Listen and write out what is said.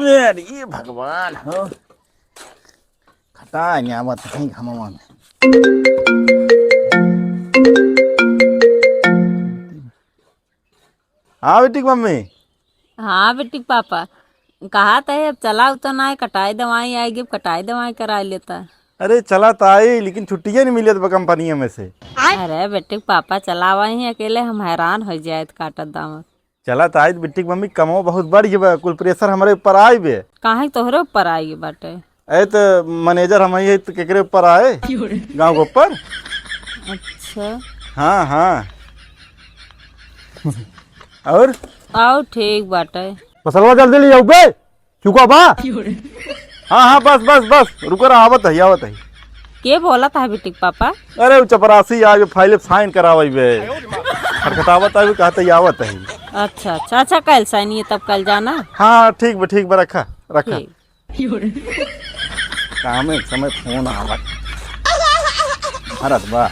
अरे भगवान हो खटा आवत है घमवा में। हाँ बेटी की मम्मी। हाँ बेटी पापा कहा था अब चला उतना ना है, कटाई दवाई आएगी, अब कटाई दवाई करा लेता। अरे चला तो आई लेकिन छुट्टियां नहीं मिली कंपनी में से। अरे बेटे पापा चलावा ही अकेले, हम हैरान हो जाए काटत दामत। चला तो आई बेटी की मम्मी कमो बहुत बढ़ गया, कुल प्रेशर हमारे ऊपर आए बे। काहे तोहरे ऊपर आई बाटे। ऐ तो मैनेजर हम ही तो केकरे ऊपर आए गांव के ऊपर। अच्छा हाँ हाँ और आओ ठीक बाटे। फसलवा जल्दी ले जाओ बे चुका बा। हाँ हाँ बस बस बस रुको रहा, आवत है आवत है। के बोला था बेटी पापा? अरे वो चपरासी आज फाइल साइन करावे बे, खटखटावत है कहते आवत है। अच्छा अच्छा अच्छा कल साइनी है तब कल जाना। हाँ ठीक बा रखा रखा। ठीक काम एक समय फोन आवत भारत बा।